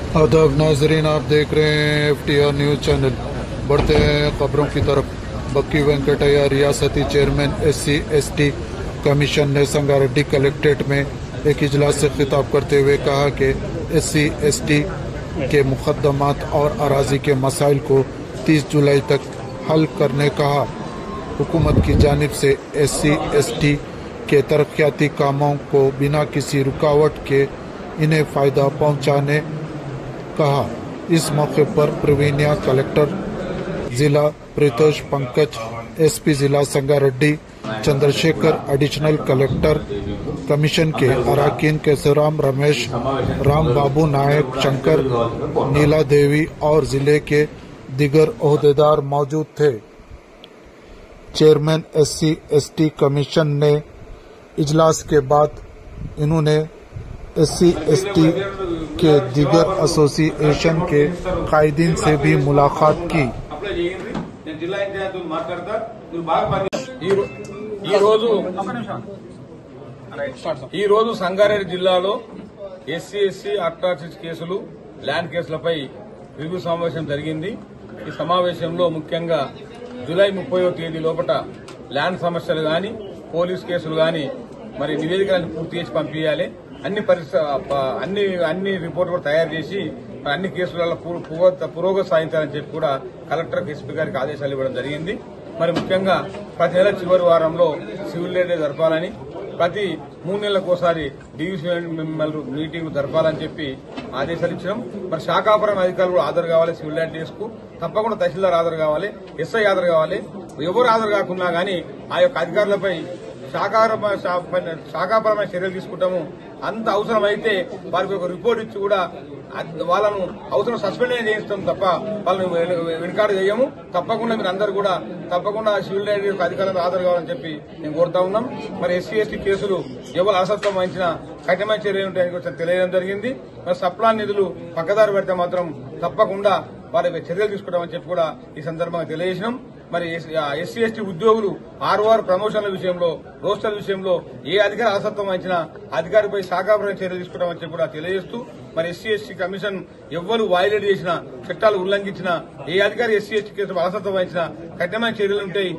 आदाब नाजरीन, आप देख रहे हैं FTR न्यूज चैनल। बढ़ते हैं खबरों की तरफ। बक्की वेंकटैया रियासती चेयरमैन SC/ST कमीशन ने संगारेड्डी कलेक्ट्रेट में एक इजलास से खिताब करते हुए कहा कि SC/ST के मुकदमात और अराजी के मसाइल को 30 जुलाई तक हल करने कहा। हुकूमत की जानिब से SC/ST के तरक्याती कामों को बिना किसी रुकावट के इन्हें फायदा पहुंचाने कहा। इस मौके पर प्रवीणिया कलेक्टर जिला प्रीतोष पंकज, SP जिला Sangareddy Chandrashekhar, additional collector commission के अराकीन केशवराम, रमेश, राम बाबू नायक, शंकर, नीला देवी और जिले के दीगर ओहदेदार मौजूद थे। चेयरमैन SC/ST कमीशन ने इजलास के बाद इन्होंने SC/ST के दीगर एसोसिएशन के कायदीन से भी मुलाकात की। ఈ రోజు సంగారెడ్డి జిల్లాలో SC/ST అట్రాసిటీ కేసులు, ల్యాండ్ కేసులపై రివ్యూ సమావేశం జరిగింది। ఈ సమావేశంలో ముఖ్యంగా జూలై 30వ తేదీ లోపల ల్యాండ్ సమస్యలు గాని, పోలీస్ కేసులు గాని మరి నివేదికలను పూర్తి చేసి పంపించాలి। అన్ని రిపోర్ట్ కూడా తయారు చేసి అన్ని కేసులలో పురోగతి సాధించాలని చెప్పి కూడా కలెక్టర్ SP గారికి ఆదేశాలు ఇవ్వడం జరిగింది। మరి ముఖ్యంగా ప్రతి నెల చివరి వారంలో సివిల్ డే జరపాలని, ప్రతి 3 నెలలకోసారి డివిజన్ మీటింగ్ జరపాలని చెప్పి ఆదేశాలు ఇచ్చినాం। మరి శాఖాపరమైన అధికారులు కూడా హాజరు కావాలి, సివిల్ ల్యాండ్ డేస్కు తప్పకుండా తహసీల్దార్ హాజరు కావాలి, SI హాజరు కావాలి। ఎవరు హాజరు కాకున్నా గానీ ఆ యొక్క అధికారులపై శాఖాపరమైన చర్యలు తీసుకుంటాము। అంత అవసరమైతే వారికి ఒక రిపోర్ట్ ఇచ్చి కూడా వాళ్ళను అవసరం సస్పెండ్ చేయిస్తాం తప్ప వాళ్ళని వెనుకాడు చేయము। తప్పకుండా మీరు అందరూ కూడా తప్పకుండా సివిల్ రైట్ అధికారులకు హాజరు కావాలని చెప్పి మేము కోరుతా ఉన్నాం। మరి SC/ST కేసులు ఎవరు అసత్వం వహించినా కఠినమైన చర్యలు ఉంటాయని తెలియడం జరిగింది। మరి సప్లాన్ నిధులు పక్కదారి పెడితే మాత్రం తప్పకుండా వారి చర్యలు తీసుకుంటామని చెప్పి కూడా ఈ సందర్భంగా తెలియజేసినాం। మరి SC/ST ఉద్యోగులు ROR ప్రమోషన్ల విషయంలో, రోస్టర్ల విషయంలో ఏ అధికారి అసత్వం వహించినా అధికారిపై శాఖాపరమైన చర్యలు తీసుకుంటామని చెప్పి కూడా తెలియజేస్తూ మరి SC/ST కమిషన్ ఎవ్వరు వైలేట్ చేసినా, చట్టాలు ఉల్లంఘించినా, ఏ అధికారి SC/ST కేసు అసత్వం వహించినా కఠినమైన చర్యలు ఉంటాయి।